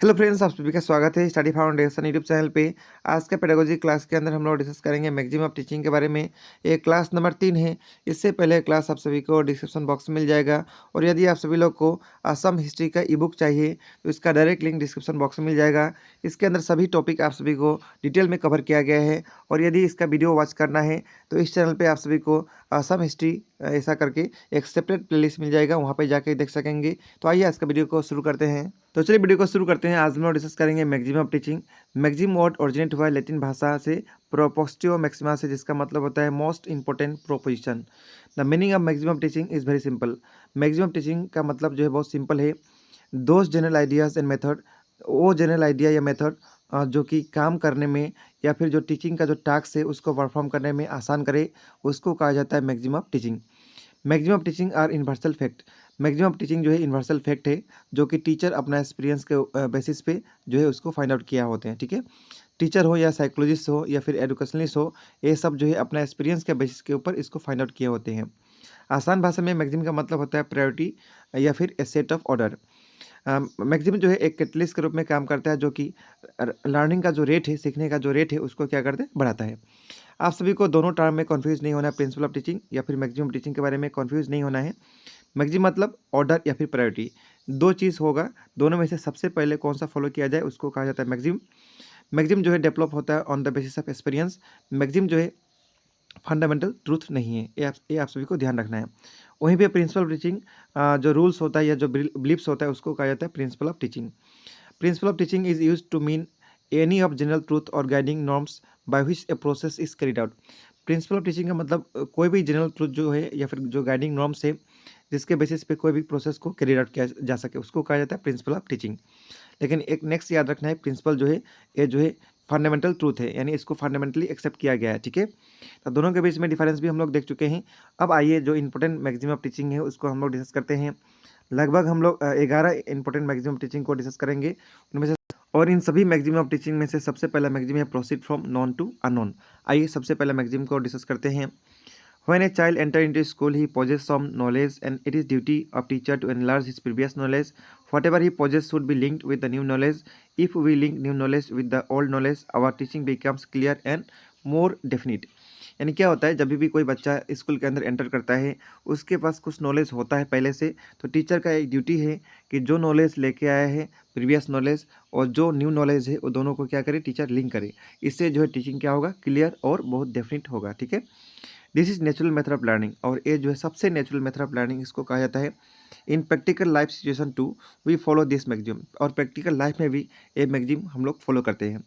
Hello friends, आप सभी का स्वागत है स्टडी फाउंडेशन यूट्यूब चैनल पे। आज का पेडागोजी क्लास के अंदर हम लोग डिस्कस करेंगे मैक्सिमम ऑफ टीचिंग के बारे में। ये क्लास नंबर 3 है। इससे पहले क्लास आप सभी को डिस्क्रिप्शन बॉक्स में मिल जाएगा। और यदि आप सभी लोग को असम हिस्ट्री का ई बुक चाहिए तो इसका डायरेक्ट लिंक डिस्क्रिप्शन बॉक्स में मिल जाएगा। इसके अंदर सभी टॉपिक आप सभी को डिटेल में कवर किया गया है। और यदि इसका वीडियो वॉच करना है तो इस चैनल पर आप सभी को असम हिस्ट्री ऐसा करके एक सेपरेट प्लेलिस्ट मिल जाएगा, वहाँ पर जाके देख सकेंगे। तो आइए आज का वीडियो को शुरू करते हैं। तो चलिए वीडियो को शुरू करते हैं। आज हम लोग डिस्कस करेंगे maximum of teaching. Maxim word originate हुआ है लैटिन भाषा से प्रोपोस्टियो मैक्सिमा से, जिसका मतलब होता है most important proposition. The meaning of maximum teaching is very simple. Maximum teaching का मतलब जो है बहुत सिंपल है। Those general ideas and method, वो जनरल आइडिया या मेथड जो कि काम करने में या फिर जो टीचिंग का जो टास्क है उसको परफॉर्म करने में आसान करे, उसको कहा जाता है maximum of teaching. Maximum of teaching are universal fact. Maximum of teaching जो है यूनिवर्सल फैक्ट है, जो कि टीचर अपना एक्सपीरियंस के बेसिस पे जो है उसको फाइंड आउट किया होते हैं। ठीक है, टीचर हो या साइकोलॉजिस्ट हो या फिर एजुकेशनलिस्ट हो, ये सब जो है अपना एक्सपीरियंस के बेसिस के ऊपर इसको फाइंड आउट किए होते हैं। आसान भाषा में मैक्सिमम का मतलब होता है प्रायोरिटी या फिर ए सेट ऑफ ऑर्डर। मैक्सिमम जो है एक कैटलिस्ट के रूप में काम करता है, जो कि लर्निंग का जो रेट है, सीखने का जो रेट है, उसको क्या करते हैं, बढ़ाता है। आप सभी को दोनों टर्म में कन्फ्यूज नहीं होना है, प्रिंसिपल ऑफ टीचिंग या फिर मैक्सिमम टीचिंग के बारे में कन्फ्यूज नहीं होना है। मैक्सिमम मतलब ऑर्डर या फिर प्रायोरिटी, दो चीज़ होगा, दोनों में से सबसे पहले कौन सा फॉलो किया जाए उसको कहा जाता है मैक्सिमम। मैक्सिमम जो है डेवलप होता है on the basis of experience. Maximum जो है फंडामेंटल ट्रूथ नहीं है, ये आप सभी को ध्यान रखना है। वहीं पे प्रिंसिपल ऑफ टीचिंग जो रूल्स होता है या जो बिलीफ्स होता है उसको कहा जाता है principle of teaching. Principle of teaching is use to mean any of general truth और guiding norms by which a process is carried out. Principle of teaching का मतलब कोई भी जनरल ट्रूथ जो है या फिर जो गाइडिंग नॉर्म्स है, जिसके बेसिस पे कोई भी प्रोसेस को कैरिड आउट किया जा सके, उसको कहा जाता है प्रिंसिपल ऑफ टीचिंग। लेकिन एक नेक्स्ट याद रखना है, प्रिंसिपल जो है ये जो है फंडामेंटल ट्रूथ है, यानी इसको फंडामेंटली एक्सेप्ट किया गया है। ठीक है, तो दोनों के बीच में डिफरेंस भी हम लोग देख चुके हैं। अब आइए जो इंपॉर्टेंट मैक्सिमम ऑफ टीचिंग है उसको हम लोग डिस्कस करते हैं। लगभग हम लोग 11 इंपॉर्टेंट मैक्सिमम ऑफ टीचिंग को डिस्कस करेंगे उनमें से। और इन सभी मैक्सिमम ऑफ टीचिंग में से सबसे पहला मैक्सिमम है proceed from known to unknown. आइए सबसे पहला मैक्सिमम को डिस्कस करते हैं। When a child enters into school, he possesses some knowledge, and it is duty of teacher to enlarge his previous knowledge. Whatever he possesses should be linked with the new knowledge. If we link new knowledge with the old knowledge, our teaching becomes clear and more definite. यानी क्या होता है, जब भी कोई बच्चा school के अंदर एंटर करता है, उसके पास कुछ नॉलेज होता है पहले से, तो टीचर का एक ड्यूटी है कि जो नॉलेज लेके आया है, प्रीवियस नॉलेज और जो न्यू नॉलेज है, वो दोनों को क्या करे, टीचर लिंक करे। इससे जो है टीचिंग क्या होगा, क्लियर और बहुत डेफिनेट होगा। ठीक है, this is natural method of learning, और ये जो है सबसे नेचुरल मेथड ऑफ लर्निंग इसको कहा जाता है। In practical life situation to we follow this maxim, और प्रैक्टिकल लाइफ में भी ये मैक्सिम हम लोग फॉलो करते हैं।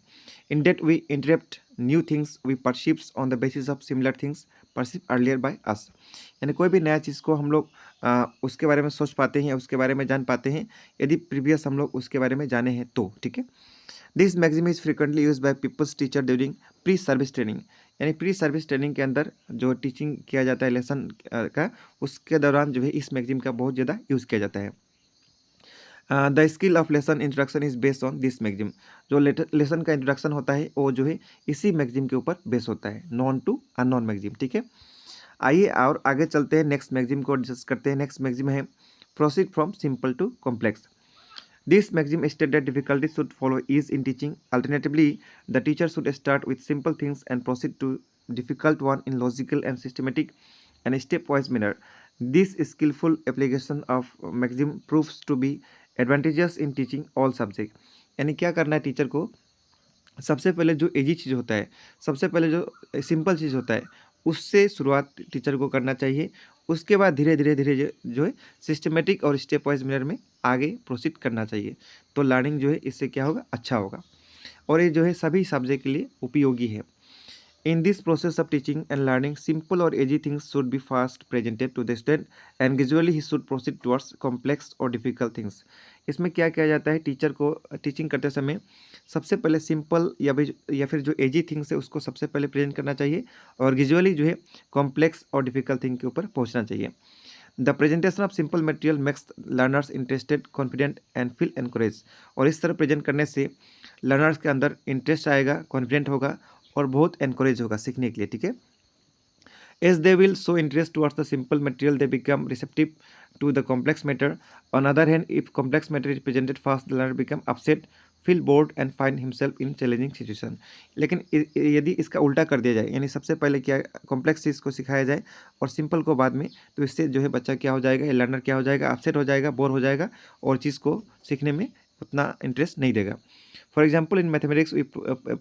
In that we interpret new things we perceives on the basis of similar things perceive earlier by us. यानी कोई भी नया चीज़ को हम लोग उसके बारे में सोच पाते हैं या उसके बारे में जान पाते हैं यदि प्रीवियस हम लोग उसके बारे में जाने हैं तो। ठीक है, this maxim is frequently use by peoples teacher during pre service training. यानी प्री सर्विस ट्रेनिंग के अंदर जो टीचिंग किया जाता है लेसन का, उसके दौरान जो है इस मैक्सिम का बहुत ज़्यादा यूज़ किया जाता है। The skill of lesson introduction is based on this maxim. जो लेसन का इंट्रोडक्शन होता है वो जो है इसी मैक्सिम के ऊपर बेस होता है, नॉन टू अननोन मैक्सिम। ठीक है, आइए और आगे चलते हैं, नेक्स्ट मैक्सिम को डिस्कस करते हैं। नेक्स्ट मैक्सिम है proceed from simple to complex. This maxim states that difficulty should follow ease in teaching. Alternatively, the teacher should start with simple things and proceed to difficult one in logical and systematic and stepwise manner. This skillful application of maxim proves to be advantageous in teaching all subjects. यानी क्या करना है teacher को, सबसे पहले जो easy चीज़ होता है, सबसे पहले जो सिंपल चीज़ होता है, उससे शुरुआत टीचर को करना चाहिए। उसके बाद धीरे धीरे धीरे जो है सिस्टमेटिक और स्टेप वाइज मैनर में आगे प्रोसीड करना चाहिए। तो लर्निंग जो है इससे क्या होगा, अच्छा होगा, और ये जो है सभी सब्जेक्ट के लिए उपयोगी है। In this process of teaching and learning, simple or easy things should be first presented to the student and gradually he should proceed towards complex or difficult things. इसमें क्या किया जाता है, टीचर को टीचिंग करते समय सबसे पहले सिंपल या फिर जो एजी थिंग्स है उसको सबसे पहले प्रेजेंट करना चाहिए, और ग्रेजुअली जो है कॉम्प्लेक्स और डिफिकल्ट थिंग के ऊपर पहुंचना चाहिए। The presentation of simple material makes learners interested, confident and feel encourage. और इस तरह प्रेजेंट करने से लर्नर्स के अंदर इंटरेस्ट आएगा, कॉन्फिडेंट होगा और बहुत एनकरेज होगा सीखने के लिए। ठीक है, As they will show interest towards the simple material, they become receptive to the complex matter. On the other hand, if complex matter is presented fast, the learner become upset, feel bored and find himself in challenging situation. लेकिन यदि इसका उल्टा कर दिया जाए, यानी सबसे पहले क्या कॉम्प्लेक्स चीज़ को सिखाया जाए और सिंपल को बाद में, तो इससे जो है बच्चा क्या हो जाएगा, लर्नर क्या हो जाएगा, अपसेट हो जाएगा, बोर हो जाएगा और चीज़ को सीखने में उतना इंटरेस्ट नहीं देगा. For example, in mathematics, we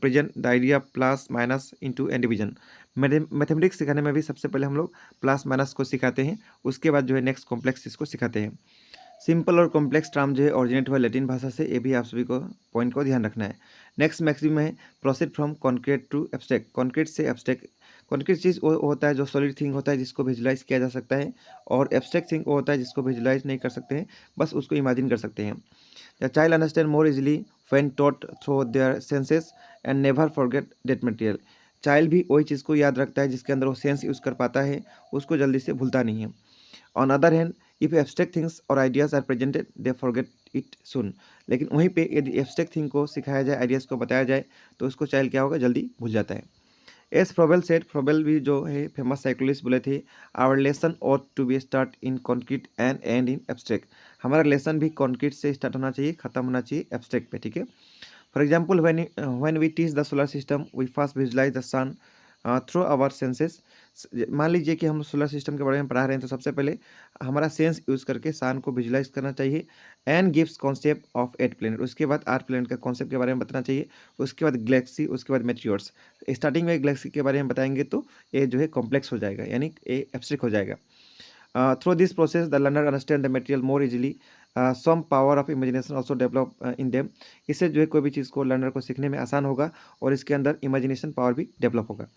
present the idea plus minus into and division. Mathematics सिखाने में भी सबसे पहले हम लोग प्लस माइनस को सिखाते हैं, उसके बाद जो है नेक्स्ट कॉम्प्लेक्स चीज़ को सिखाते हैं. सिंपल और कॉम्प्लेक्स टर्म जो है ऑरिजिनेट हुआ लैटिन भाषा से, ये भी आप सभी को पॉइंट को ध्यान रखना है. नेक्स्ट मैक्सिम है proceed from concrete to abstract. Concrete से एब्स्ट्रैक्ट. कॉन्क्रीट चीज़ वो होता है जो सॉलिड थिंग होता है जिसको विजुलाइज किया जा सकता है, और एब्स्ट्रैक्ट थिंग वो होता है जिसको विजुलाइज नहीं कर सकते हैं, बस उसको इमेजिन कर सकते हैं. The child understand more easily when taught through their senses and never forget that material. Child भी वही चीज़ को याद रखता है जिसके अंदर वो सेंस यूज़ कर पाता है, उसको जल्दी से भूलता नहीं है. On other hand, if abstract things और ideas are presented they forget it soon. लेकिन वहीं पे यदि एब्स्ट्रैक्ट थिंग को सिखाया जाए, आइडियाज़ को बताया जाए, तो उसको चाइल्ड क्या होगा, जल्दी भूल जाता है. एस फ्रोबेल सेड, फ्रोबेल भी जो है फेमस साइकोलॉजिस्ट बोले थे, our lesson ought to be start in concrete and end in abstract. हमारा लेसन भी कॉन्क्रीट से स्टार्ट होना चाहिए, खत्म होना चाहिए एब्स्ट्रैक्ट पे. ठीक है. For example, when we teach the solar system we first visualise the sun through our senses. मान लीजिए कि हम सोलर सिस्टम के बारे में पढ़ा रहे हैं, तो सबसे पहले हमारा सेंस यूज़ करके सन को विजुलाइज करना चाहिए. And gives concept of 8 planet. उसके बाद 8 प्लेनेट का कॉन्सेप्ट के बारे में बताना चाहिए. उसके बाद गैलेक्सी, उसके बाद मेटियोर्स. स्टार्टिंग में गैलेक्सी के बारे में बताएंगे तो ये जो है कॉम्प्लेक्स हो जाएगा, यानी ये एब्स्ट्रैक्ट हो जाएगा. Through this process, the learner understand the material more easily. Some power of imagination also develop in them. इससे जो है कोई भी चीज़ को लर्नर को सीखने में आसान होगा और इसके अंदर इमेजिनेशन पावर भी डेवलप होगा.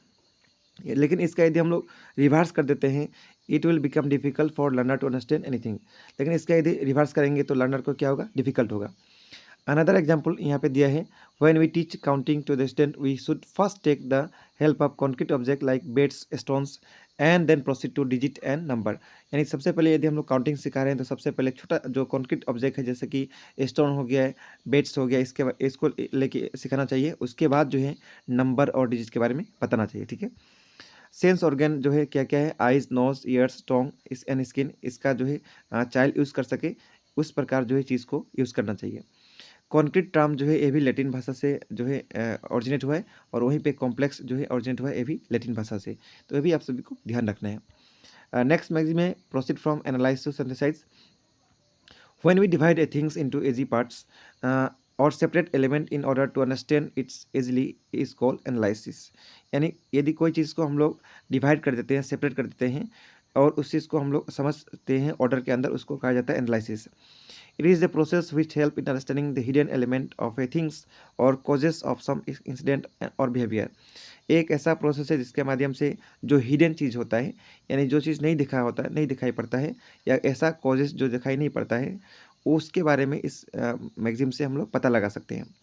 लेकिन इसका यदि हम लोग रिवर्स कर देते हैं, it will become difficult for learner to understand anything. लेकिन इसका यदि रिवर्स करेंगे तो लर्नर को क्या होगा, डिफिकल्ट होगा. अनदर एग्जाम्पल यहाँ पे दिया है, when we teach counting to the student we should first take the help of concrete object like beads, stones and then proceed to digit and number. यानी सबसे पहले यदि हम लोग काउंटिंग सिखा रहे हैं तो सबसे पहले छोटा जो कॉन्क्रीट ऑब्जेक्ट है, जैसे कि स्टोन हो गया है, बेड्स हो गया, इसको लेके सिखाना चाहिए. उसके बाद जो है नंबर और डिजिट के बारे में बताना चाहिए. ठीक है. सेंस ऑर्गन जो है क्या क्या है, eyes, nose, ears, tongue and skin. इसका जो है चाइल्ड यूज़ कर सके उस प्रकार जो है चीज़ को यूज़ करना चाहिए. कॉन्क्रीट टर्म जो है ये भी लैटिन भाषा से जो है ऑरिजिनेट हुआ है, और वहीं पे कॉम्प्लेक्स जो है ऑरिजिनेट हुआ है, ये भी लैटिन भाषा से. तो ये भी आप सभी को ध्यान रखना है. नेक्स्ट मैगजीन में proceed from analyse to synthesise. When we divide a things into easy parts or separate element in order to understand its easily is called analysis. यानी यदि कोई चीज़ को हम लोग डिवाइड कर देते हैं, सेपरेट कर देते हैं और उस चीज़ को हम लोग समझते हैं ऑर्डर के अंदर, उसको कहा जाता है analysis. It is the process which help in understanding the hidden element of a things or causes of some incident or behavior. एक ऐसा प्रोसेस है जिसके माध्यम से जो हिडन चीज़ होता है, यानी जो चीज़ नहीं दिखा होता है, नहीं दिखाई पड़ता है, या ऐसा कॉजेस जो दिखाई नहीं पड़ता है, उसके बारे में इस मैगजीन से हम लोग पता लगा सकते हैं.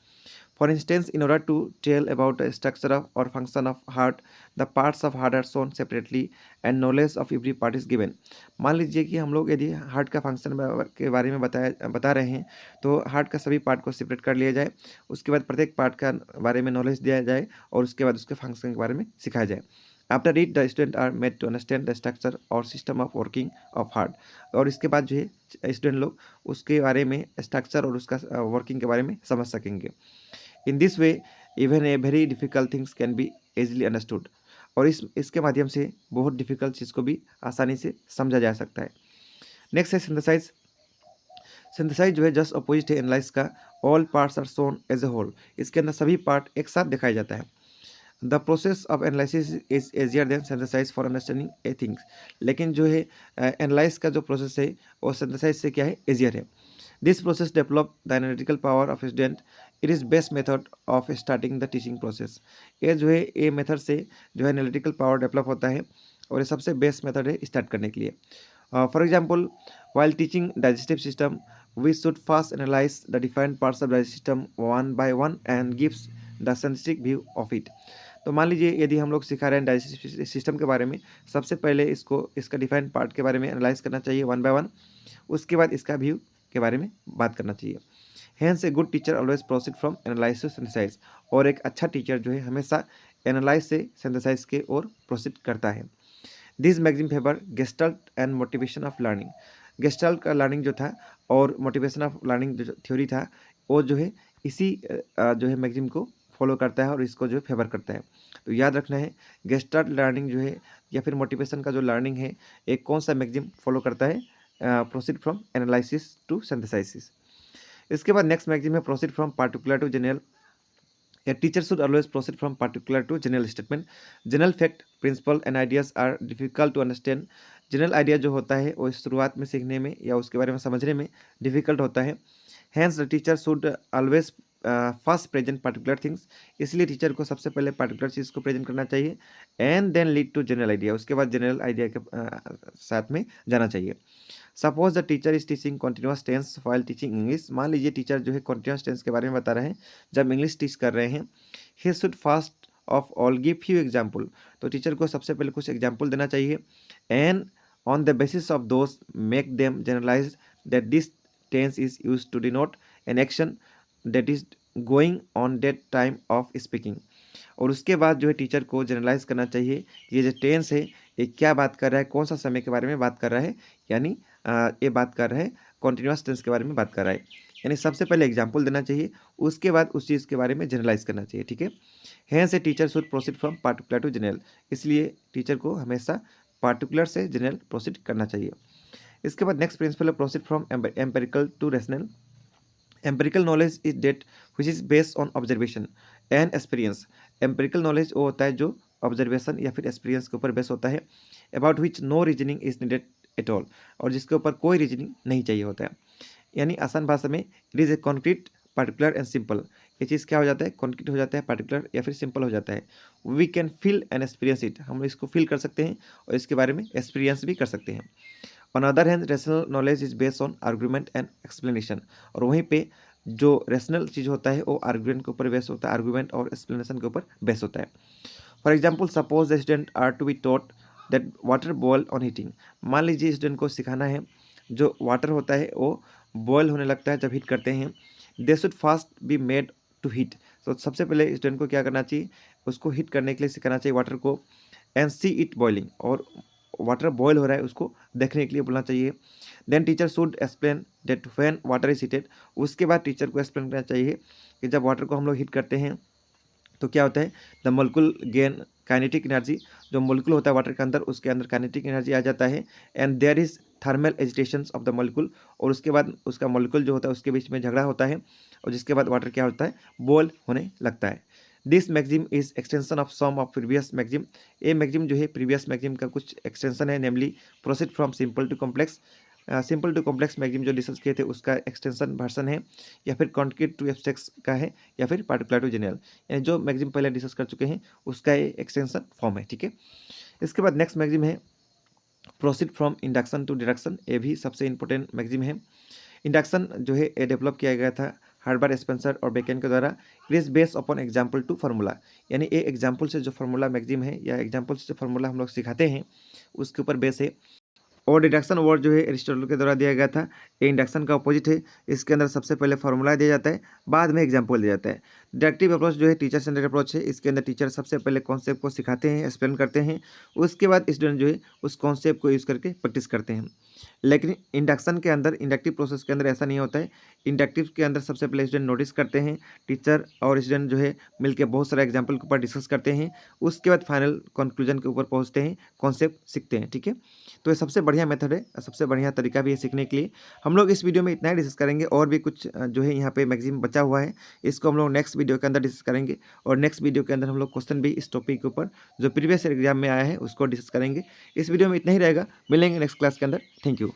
For instance, in order to tell about the structure of or function of heart, the parts of heart are shown separately and knowledge of every part is given. मान लीजिए कि हम लोग यदि हार्ट का फंक्शन के बारे में बता रहे हैं, तो हार्ट का सभी पार्ट को सेपरेट कर लिया जाए, उसके बाद प्रत्येक पार्ट का बारे में नॉलेज दिया जाए और उसके बाद उसके फंक्शन के बारे में सिखाया जाए. After it the student are made to understand the structure और system of working of heart. और इसके बाद जो है स्टूडेंट लोग उसके बारे में स्ट्रक्चर और उसका वर्किंग के बारे में समझ सकेंगे. In this way even a very difficult things can be easily understood. और इसके माध्यम से बहुत डिफ़िकल्ट चीज़ को भी आसानी से समझा जा सकता है. नेक्स्ट है सिंथेसाइज. सिंथेसाइज जो है जस्ट अपोजिट है एनालाइज का. All parts are shown as a whole. इसके अंदर सभी पार्ट एक साथ दिखाया जाता है. The process of analysis is easier than synthesise for understanding a things. लेकिन जो है एनालाइज का जो प्रोसेस है वो सिंथेसाइज से क्या है, एजियर है. This process develop the analytical power of student. It is best method of starting the teaching process. ये जो है ये मेथड से जो है एनालिटिकल पावर डेवलप होता है और ये सबसे बेस्ट मेथड है स्टार्ट करने के लिए. For example, while teaching digestive system, we should first analyze the different parts of digestive system one by one and gives the scientific view of it. तो मान लीजिए यदि हम लोग सिखा रहे हैं डाइजेस्टिव सिस्टम के बारे में, सबसे पहले इसका डिफाइंड पार्ट के बारे में एनालाइज करना चाहिए वन बाय वन. उसके बाद इसका व्यू के बारे में बात करना चाहिए. Hence a good teacher always proceed from analyse to synthesise. और एक अच्छा टीचर जो है हमेशा एनालाइज से सिंथेसाइज के ओर प्रोसीड करता है. This magazine favour gestalt and motivation of learning. Gestalt का लर्निंग जो था और मोटिवेशन ऑफ लर्निंग जो थ्योरी था वो जो है इसी जो है मैगजीन को फॉलो करता है और इसको जो है फेवर करता है। तो याद रखना है गेस्टल्ट लर्निंग जो है या फिर मोटिवेशन का जो लर्निंग है एक कौन सा मैगजीन फॉलो करता है, proceed from analysis to synthesis. इसके बाद नेक्स्ट मैगजीन है proceed from particular to general. A teacher should always proceed from particular to general statement. General fact, principle and ideas are difficult to understand. General idea जो होता है वो शुरुआत में सीखने में या उसके बारे में समझने में डिफिकल्ट होता है। Hence the teacher should always first present particular things. इसलिए टीचर को सबसे पहले पर्टिकुलर चीज़ को प्रेजेंट करना चाहिए and then lead to general idea, उसके बाद जनरल आइडिया के साथ में जाना चाहिए। Suppose the teacher is teaching continuous tense while teaching English. मान लीजिए टीचर जो है कॉन्टिन्यूस टेंस के बारे में बता रहे हैं जब इंग्लिश टीच कर रहे हैं। He should first of all give few example. तो टीचर को सबसे पहले कुछ एग्जाम्पल देना चाहिए and on the basis of those make them generalise that this tense is use to denote an action that is going on that time of speaking. और उसके बाद जो है टीचर को जनरलाइज करना चाहिए ये जो टेंस है ये क्या बात कर रहा है, कौन सा समय के बारे में बात कर रहा है, यानी ये बात कर रहा है कॉन्टिन्यूस टेंस के बारे में बात कर रहा है। यानी सबसे पहले एग्जाम्पल देना चाहिए उसके बाद उस चीज़ के बारे में जनरलाइज करना चाहिए। ठीक है, hence a teacher should proceed from particular to general. इसलिए टीचर को हमेशा पार्टिकुलर से जनरल प्रोसीड करना चाहिए। इसके बाद नेक्स्ट प्रिंसिपल है proceed from empirical to rational. Empirical knowledge is that which is based on observation and experience. Empirical knowledge वो होता है जो ऑब्जर्वेशन या फिर एक्सपीरियंस के ऊपर बेस होता है। About which no reasoning is needed at all, और जिसके ऊपर कोई रीजनिंग नहीं चाहिए होता है। यानी आसान भाषा में it is a concrete particular and simple. ये चीज़ क्या हो जाता है, कॉन्क्रीट हो जाता है, पार्टिकुलर या फिर सिंपल हो जाता है। We can feel and experience it, हम इसको फील कर सकते हैं और इसके बारे में एक्सपीरियंस भी कर सकते हैं। On other hand rational knowledge is based on argument and explanation. और वहीं पे जो रेशनल चीज़ होता है वो आर्गूमेंट के ऊपर बेस होता है, आर्गूमेंट और एक्सप्लेनेशन के ऊपर बेस होता है। For example suppose the student are to be taught that water boil on heating. मान लीजिए स्टूडेंट को सिखाना है जो वाटर होता है वो बॉयल होने लगता है जब हीट करते हैं। They should first be made to heat. तो सबसे पहले स्टूडेंट को क्या करना चाहिए, उसको हीट करने के लिए सिखाना चाहिए वाटर को। एंड सी इट बॉइलिंग, और वाटर बॉयल हो रहा है उसको देखने के लिए बोलना चाहिए। Then teacher should explain that when water is heated. उसके बाद टीचर को एक्सप्लेन करना चाहिए कि जब वाटर को हम लोग हीट करते हैं तो क्या होता है, the molecule gain kinetic energy. जो मोलिक्यूल होता है वाटर के अंदर उसके अंदर काइनेटिक एनर्जी आ जाता है। And there is thermal agitations of the molecule, और उसके बाद उसका मोलिक्यूल जो होता है उसके बीच में झगड़ा होता है और जिसके बाद वाटर क्या होता है, बॉयल होने लगता है। This maxim is extension of some of previous maxim. ये मैगजीम जो है प्रीवियस मैगजीम का कुछ एक्सटेंशन है, namely proceed from simple to complex. Simple to complex maxim जो डिस्कस किए थे उसका एक्सटेंशन वर्सन है, या फिर कॉन्क्रीट टू एब्स्ट्रैक्ट का है, या फिर पार्टिकुलर टू जनरल। यानी जो मैगजीम पहले डिस्कस कर चुके हैं उसका ये एक्सटेंशन फॉर्म है। ठीक है, इसके बाद नेक्स्ट मैगजीम है proceed from induction to deduction. ये भी सबसे इंपॉर्टेंट मैगजीम है। इंडक्शन जो है ये डेवलप किया गया था हर्बर्ट स्पेंसर और बेकन के द्वारा। It is based upon example to formula. यानी ये एग्जाम्पल से जो फार्मूला मैगजीम है या एग्जाम्पल से जो फार्मूला हम लोग सिखाते हैं उसके ऊपर बेस है। और डिडक्शन वर्ड जो है एरिस्टोटल के द्वारा दिया गया था। ये इंडक्शन का अपोजिट है। इसके अंदर सबसे पहले फार्मूला दिया जाता है, बाद में एग्जाम्पल दिया जाता है। डिडक्टिव अप्रोच जो है टीचर सेंटर्ड अप्रोच है। इसके अंदर टीचर सबसे पहले कॉन्सेप्ट को सिखाते हैं, एक्सप्लेन करते हैं, उसके बाद स्टूडेंट जो है उस कॉन्सेप्ट को यूज़ करके प्रैक्टिस करते हैं। लेकिन इंडक्शन के अंदर, इंडक्टिव प्रोसेस के अंदर ऐसा नहीं होता है। इंडक्टिव के अंदर सबसे पहले स्टूडेंट नोटिस करते हैं, टीचर और स्टूडेंट जो है मिलकर बहुत सारा एग्जाम्पल के ऊपर डिस्कस करते हैं, उसके बाद फाइनल कंक्लूजन के ऊपर पहुंचते हैं, कॉन्सेप्ट सीखते हैं। ठीक है, तो ये सबसे बढ़िया मेथड है, सबसे बढ़िया तरीका भी है सीखने के लिए। हम लोग इस वीडियो में इतना ही डिस्कस करेंगे, और भी कुछ जो है यहाँ पे मैगजीन बचा हुआ है इसको हम लोग नेक्स्ट वीडियो के अंदर डिस्कस करेंगे। और नेक्स्ट वीडियो के अंदर हम लोग क्वेश्चन भी इस टॉपिक के ऊपर जो प्रीवियस एग्जाम में आया है उसको डिस्कस करेंगे। इस वीडियो में इतना ही रहेगा, मिलेंगे नेक्स्ट क्लास के अंदर। Thank you.